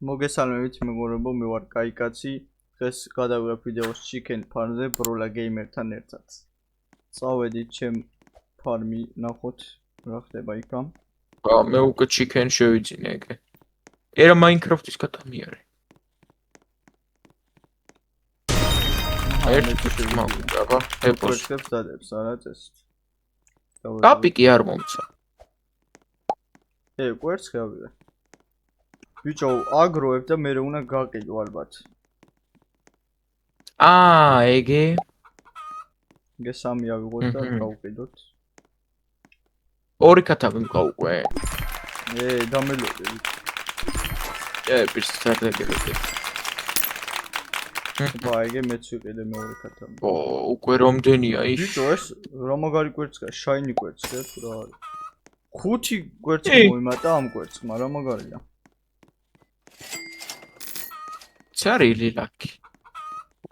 მოგესალმებით მეგობრებო, მე ვარ კაიკაცი. დღეს გადავიღებ ვიდეოს Chicken Farm-ზე ბროლა გეიმერთან ერთად. წავედით ჩემ ფარმი, ნახოთ რა ხდება იქა. მე უკვე Chicken შევიძინე ეგრე. ერა Minecraft-ის გადამიარე. ერთი მაგდა, ეპოს. კვერცხებს დადებს არა წესით. კაპიკი არ მომცა. კვერცხი ავიღე. ბიჭო, აგროებ და მე უნდა გაყიდო ალბათ. ეგე. ეგე სამი ავიღოთ და გავყიდოთ. ორი კატავი მყავყვე. დამელოდე. პირსთარგებები. ეგე მეც ვიყიდე მეორე კატავი. უკვე რომდენია ის? ბიჭო, ეს რა მაგარი კვერცხია, შაინი კვერცხია თუ რა არის? 5 კვერცხი მოიმატა ამ კვერცხმა, რა მაგარია. Really lucky.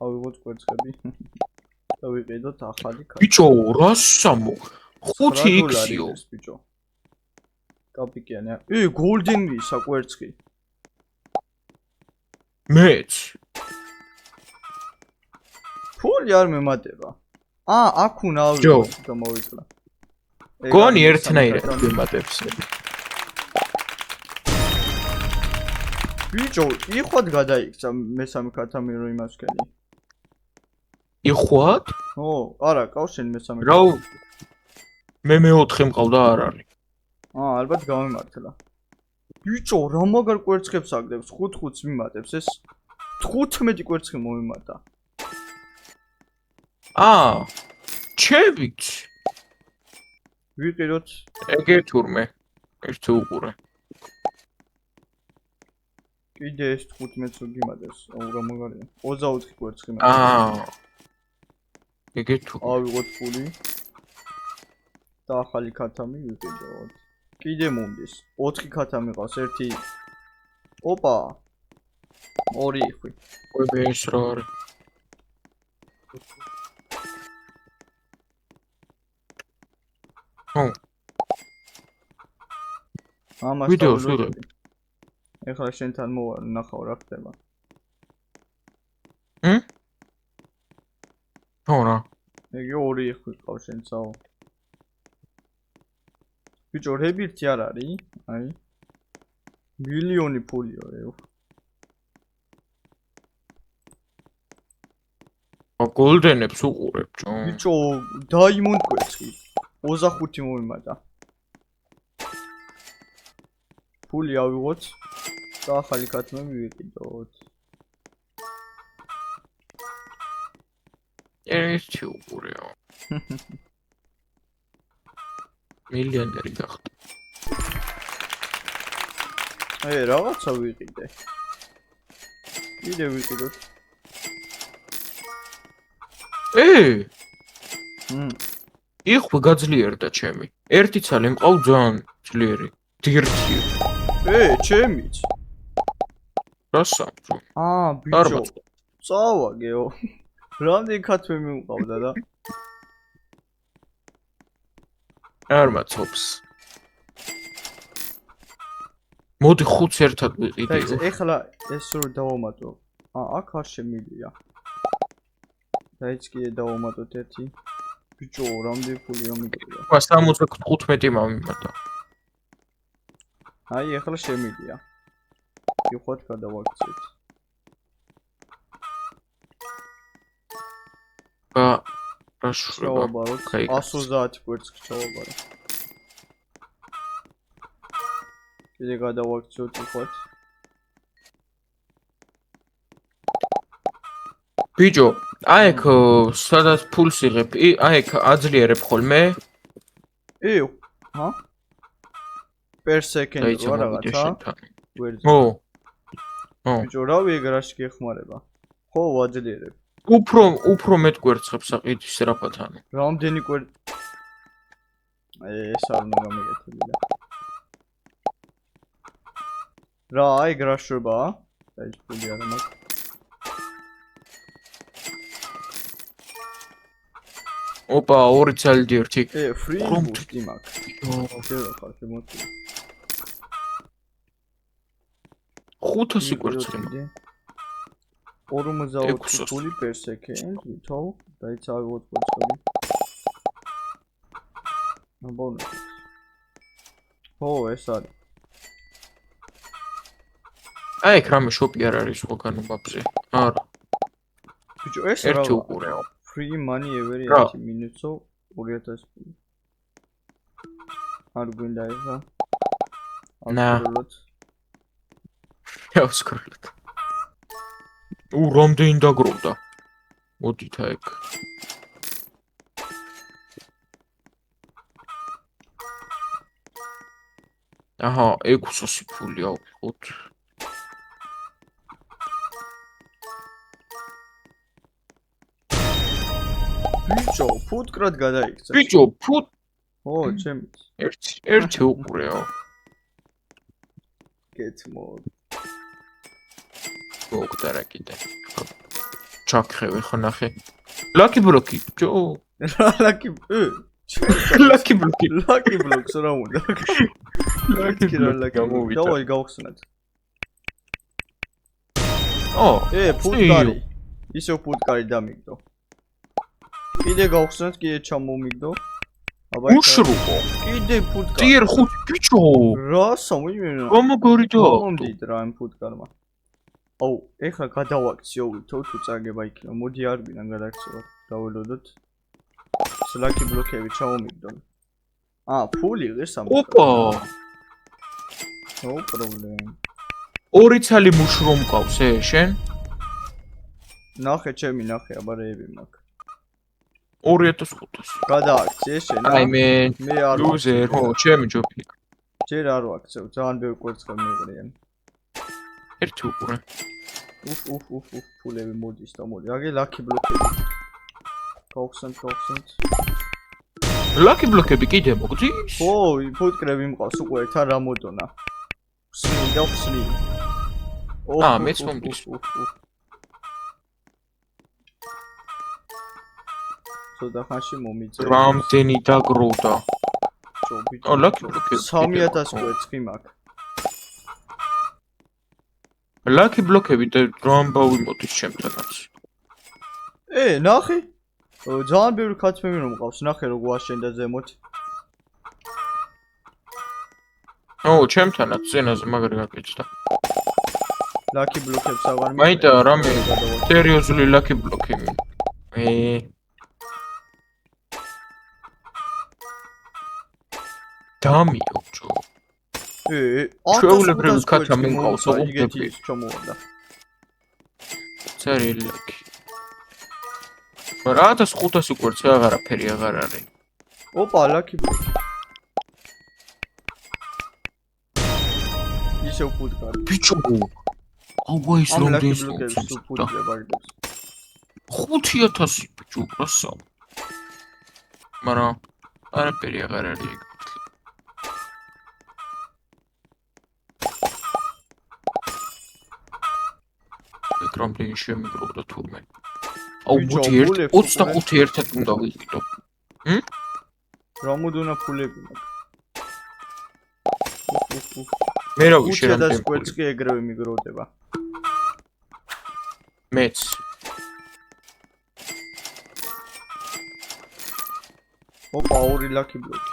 ავიღოთ კვერცხები. და ვიყიდოთ ახალი კარტი. ბიჭო, რა სამო? 5x-იო. ბიჭო. კაპიკიანია. გოლდენისა კვერცხი. მეც. ფული არ მემატება. აქ უნდა ავიღოთ და მოვიკლა. გონი ერთნაირად ვიმატებს. ბიჭო, იხვად გადაიქცა მესამე კათამი რო იმას ვქენი. იხვად? არა, კავშენი მესამე. რა? მე მეოთხე მყავდა არ არის. ალბათ გამემართლა. ბიჭო, რა მაგარ კვერცხებს აგდებს? 5-5-ს მიმატებს ეს. 15 კვერცხი მომიმატა. ჩემიც. ვიყიდოთ. ეგე თურმე. ერთი უყურე. კიდე ეს 15-ს გიმატებს. რა მაგარია. 24 კვერცხი მაგარია. ეგე თუ. ავიღოთ ფული. და ახალი კათამი ვიყიდოთ. კიდე მომდის. 4 კათამი ყავს, ერთი. ოპა. 2 იხვი. ყვები ეს რა არის? ამას ვიდეოს ვიღებ. ეხლა შენთან მოვარ, ნახავ რა ხდება. რა? ეგე 2 იხვი ყავს შენცაო. ბიჭო, რებირთი არ არის? აი. მილიონი ფულიო, გოლდენებს უყურებ, ჯო. ბიჭო, დაიმონდ კვერცხი. 25 მომიმატა. ფული ავიღოთ და ახალი კათამი ვიყიდოთ. ერთი უყურეო. მილიონერი გახდა. რაღაცა ვიყიდე. კიდე ვიყიდოთ. იხვი გაძლიერდა ჩემი. ერთი ცალი მყავ ძალიან ძლიერი. დირტიო. ჩემიც. რა სამწო? ბიჭო. წავაგეო. რამდენი კათვე მიმყავდა და არ მაცობს. მოდი 5 ერთად ვიყიდე. ეხლა ეს რო დავამატო. აქ არ შემილია. და ეს კიდე დავამატოთ ერთი. ბიჭო, რამდენი ფული ამიგია? 75 მომიმატა. აი, ეხლა შემილია. იხვად გადავაქცეთ. რა შევაბარო? 130 კვერცხი ჩავაბარო. კიდე გადავაქცოთ იხვად. ბიჭო, აიქ სადაც ფულს იღებ, აიქ აძლიერებ ხოლმე? per second რა რაღაცა? ბიჭო, რა ვიგრაში გეხმარება? ხო, ვაძლიერებ. უფრო მეტ კვერცხებს აყიდის რაფათან. რამდენი ეს არ უნდა გამიგეთებინა. რა, აი გრაშობა? ეს ფული არა მაქვს. ოპა, 2 ცალი ერთი. free boost მაქვს. შევახალ შემოწი. 500 კვერცხი. 54 ფული per second, თო, დაიცავოთ კვერცხები. ნაბონებს. ო, ეს არის. აი, ეგ რამე შოპი არ არის ხო განუბაბზე. არა. ბიჭო, ეს რა? ერთი უყურეო. Free money every 1 minute-ო 2000 ფული. არ გვინდა ეს რა? ავსკროლოთ. ავსკროლოთ. რამდენი დაგროვდა? მოდით აქ. აჰა, 600 ფული ავიღოთ. ბიჭო, ფუტკრად გადაიქცა. ბიჭო, ფუტ ო, ჩემი. ერთი უყურეო. Get more. მოგდარა კიდე. ჩაქრევი ხო ნახე. Lucky block-ი, ჯო. Lucky Lucky block-ი. Lucky blocks რა უნდა? Lucky block-ი გამოვიდა. დავაი გავხსნათ. ო, ფუტკარი. ისევ ფუტკარი დამიგდო. კიდე გავხსნათ, კიდე ჩამომიგდო. აბა უშრუყო. კიდე ფუტკარი. ტიერ 5 ბიჭო. რა სამიმენა? გამოგორიდო. მომდიდრა ამ ფუტკარმა. აუ, ეხლა გადავაქციოვით თუ წაგება იქნება. მოდი არ გვინდა გადაქციოთ. დაველოდოთ. Lucky block-ები ჩამომიგდონ. ფული ღირს ამ. ოპა. No problem. ორი ცალი მუშრო მყავს შენ? ნახე ჩემი ნახე, აბა რეები მაქვს. 2500. გადააქციე შენ. აი მე არ ლუზერ, ხო, ჩემი ჯობია. ჯერ არ ვაქცევ, ძალიან ბევრი კვერცხები მიყრიან. ერთი უყურე. ფულები მოდის და მოდი. აგე lucky block-ები. გავხსნათ. Lucky block-ები კიდე მოგდის? ო, ფუტკრები მყავს უკვე ერთად რა მოდონა. ხსნი. მეც მომდის. ცოტა ხანში მომიწევ. რამდენი დაგროვდა? ჯობია. Lucky block-ები. 3000 კვერცხი მაქვს. Lucky block-ები და რამბავი მოდის ჩემთანაც. ნახე. ძალიან ბევრი ქათმები რომ მყავს, ნახე როგორ აშენდა ზემოთ. ჩემთანაც ზენაზე მაგარი გაკეთდა. Lucky block-ებს აღარ მაინდა რამე სერიოზული lucky block-ი. დამიო ჯო. ჩვეულებრივი ქათა მიყავს იგეთი ჩამოვარდა. წერილაკი. მაგრამ 1500 კვერცხი აღარაფერი აღარ არის. ოპა, lucky block. ისევ ფუტკარი. ბიჭო. აუა ის რამდენი ფუტკარი 5000 ბიჭო, რასა. მაგრამ არაფერი აღარ არის ეგ. რამდენი შემიგროვდა თურმე. აუ მოდი 25 ერთად უნდა ვიყიდო. რამოდენა ფულები მაქვს. მე რა ვიშე რამდენი 5000 კვერცხი ეგრევე მიგროვდება. მეც. ოპა, ორი lucky block.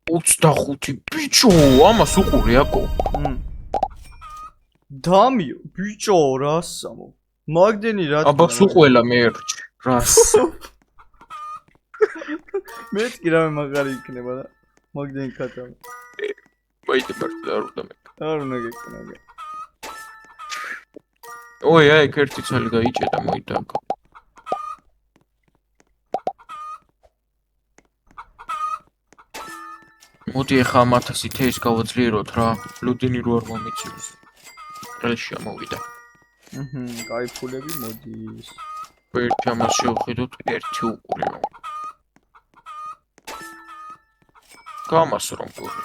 Ოცდახუთი ბიჭო, ამას უყურე აკო. დამიო, ბიჭო, რასამო. მაგდენი რა. აბა სუყველა მერჩ. რას? მეც კი რამე მაგარი იქნება და მაგდენი ქათა. მაინდა მარტო არ უნდა მე. არ უნდა გეკნა. ოი, აი, ერთი ცალი გაიჭედა მოიდა აკო. მოდი ახლა 1000 თეის გავაძლიეროთ რა. ლუდინი რო არ მომიწევს. რელში ამოვიდა. კაი ფულები მოდის. ერთი ამას შევხედოთ, ერთი უყურეო. გამას რომ გური.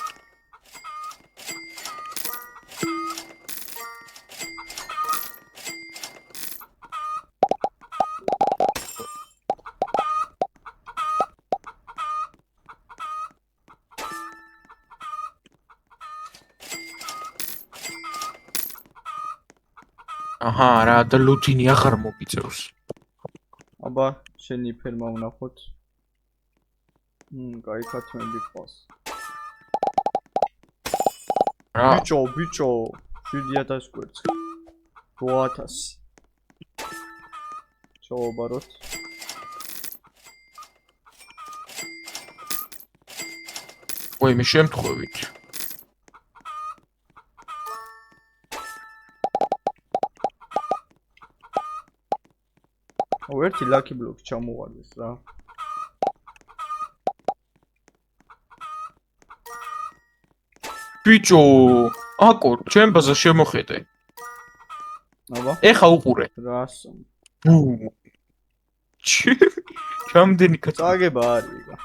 აჰა, რა და ლუთინი აღარ მოგიწევს. აბა, შენი ფერმა ვნახოთ. კაი ქათმები ყავს. რა? ბიჭო, 7000 კვერცხი. 8000. ჩავაბაროთ. ვაი, მე შემთხვევით. ერთი lucky block ჩამოვალეს რა. ბიჭო, აკო, ჩემ ბაზა შემოხედე. აბა, ეხა უყურე. რასო. ჩამდენი კაცი. წაგება არის იგა.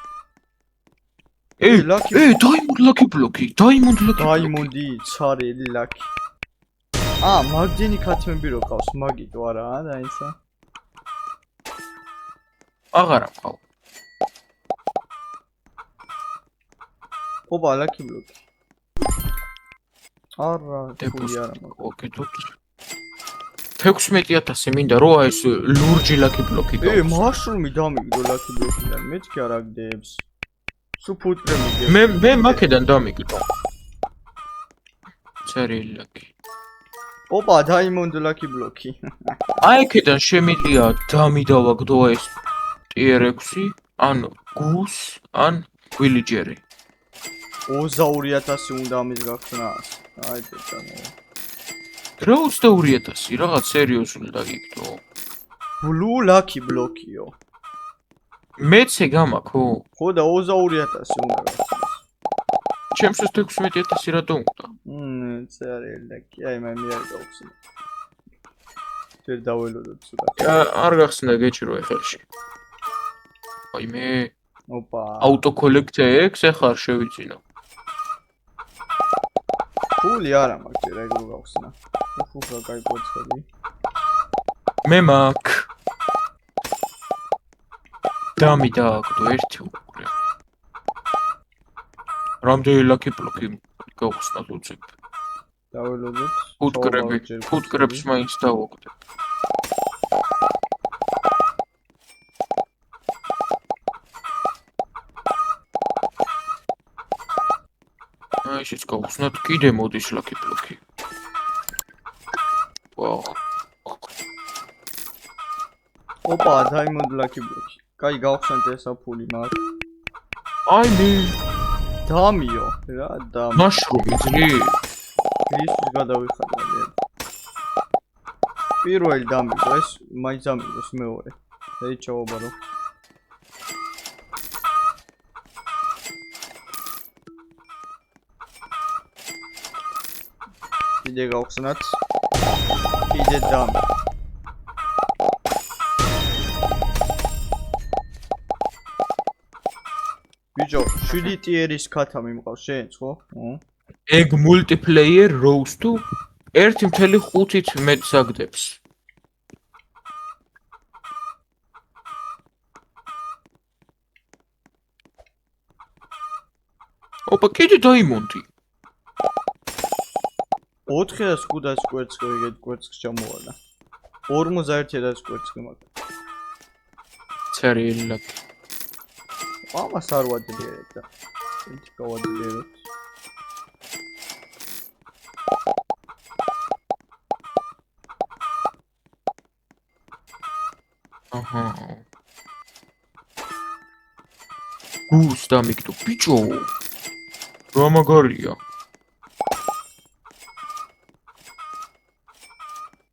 დაიმონდ ლაკი ბლოკი, დაიმონდ ლაკი. დაიმონდი, ცარელი lucky. მაგდენი ქათმები რო ყავს, მაგიტო არა, დაინცა. აღარა მყავ. ოპა, lucky block. არა, თქული არა მაგ. ოკეი, თუ 16000 მინდა რო ეს ლურჯი ლაკი ბლოკი გაქვს. მაშრუმი დამიგდო lucky block-დან, მეც კი არ აგდებს. სუ ფუტკრე მიგებ. მე მაქედან დამიგდო. წერილი ლაკი. ოპა, diamond lucky block-ი. აი აქედან შემიძლია დამიდავაგდო ეს tier 6, ან გუს, ან ვილიჯერი. 22000 უნდა ამის გაქნას. აი ბეჭანო. რა 22000, რაღაც სერიოზული დაგიგდო. blue lucky block-იო. მეცე გამაქო? ხო და 22000 უნდა გაქნას. ჩემსთვის 16000 რატო უნდა? წერილაკი, აი მე არ გავხსნა. ჯერ დაველოდოთ სულ. არ გახსნა გეჭირო ეხელში. აი მე ოპა. auto collect X ახარ შევიძინო. ფული არა მაქვს ჯერ ეგ რო გავხსნა. უხუხა კაი კვერცხები. მე მაქ. დამიდაგდო ერთი უყურე. რამდენი lucky block-ი გავხსნა უცებ. დაველოდოთ. ფუტკრებს მაინც დავაგდებ. აი შეც გავხსნათ კიდე მოდის lucky block-ი. ვაუ. ოპა, diamond lucky block-ი. კაი გავხსნათ ესა ფული მაგ. აი მე დამიო, რა დამი. მაშრუმი ძრი? ისიც გადავიხადე. პირველი დამიგო, ეს მაინც დამიგოს მეორე. ეი ჩავაბარო. კიდე გავხსნათ. კიდე დამი. ბიჭო, 7 ტიერის ქათა მიმყავს შენს, ხო? ეგ multiplayer rose to 1.5-ით მეტს აგდებს. ოპა, კიდე დაიმონდი. 4500 კვერცხი ვიგეთ კვერცხს ჩამოვალა. 41000 კვერცხი მაქვს. წერილი ლაკი. ამას არ ვაძლიერებ და. ერთი გავაძლიეროთ. აჰა. გუს დამიგდო, ბიჭო. რა მაგარია.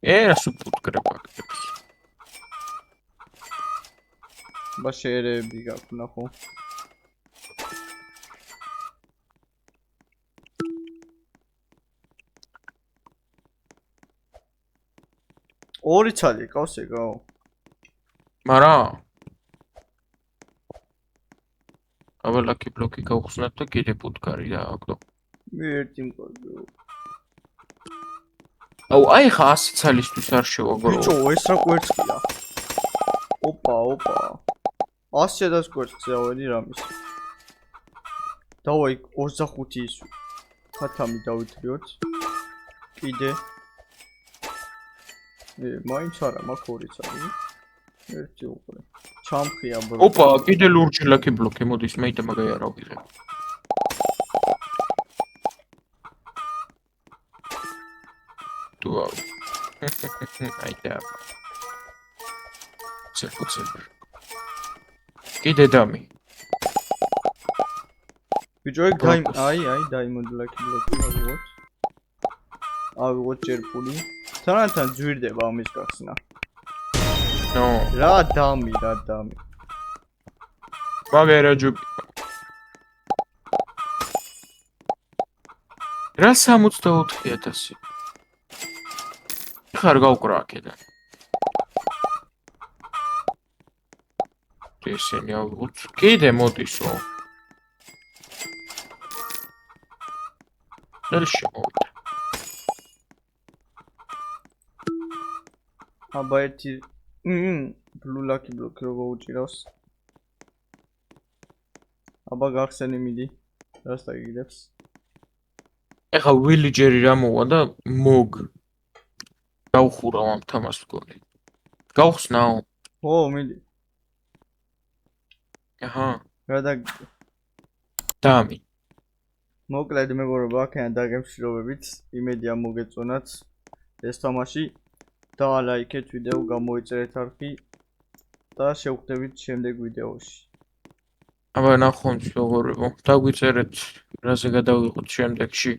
რა სუპუტკრება აგდებს. ბაშერები გაქვს ნახო. ორი ცალი ყავს ეგაო. მარა აბა lucky block-ი გავხსნათ და კიდე პუტკარი დააგდო. მე ერთი მყავს. აუ აი ხა 100 ცალისთვის არ შევაგრო. ბიჭო, ეს რა კვერცხია? ოპა. 100000 კვერცხზე ავედი რამის. დავაი 25 ის. ქათამი დავითრიოთ. კიდე მაინც არა, მაქვს ორიც არის. ერთი უყურე. ჩამხია ბრო. ოპა, კიდე ლურჯი ლაკი ბლოკი მოდის, მე და მაგაი არა ვიღებ. თუ არა. აი და. ცერკოცები. კიდე დამი. ბიჭო, აი, დაიმონდ ლაკი ბლოკი ავიღოთ. ავიღოთ ჯერფული. თანათან ძვირდება ამის გახსნა. ნო, რა დამი. მაგაი რა ჯუბი. რა 64,000. ხარ გავკრა აქედან. ესენი ავიღოთ. კიდე მოდისო. ელში მოვიდა. აბა ერთი ბლუ ლაკი ბლოკი როგორ უჭირავს? აბა გახსენი მიდი. რას დაგიგდებს? ეხა ვილიჯერი რა მოვა და მოგ. გავხურავ ამ თამას მგონი. გავხსნაო. ო, მიდი. აჰა, რა და დამი. მოკლედ მეგობრებო, აქედან დაგემშვიდობებით. იმედია მოგეწონათ ეს თამაში. დალაიქეთ ვიდეო, გამოიწერეთ არხი და შევხვდებით შემდეგ ვიდეოში. აბა ნახოთ როგორ დაგვიწერეთ რაზე გადავიღოთ შემდეგში.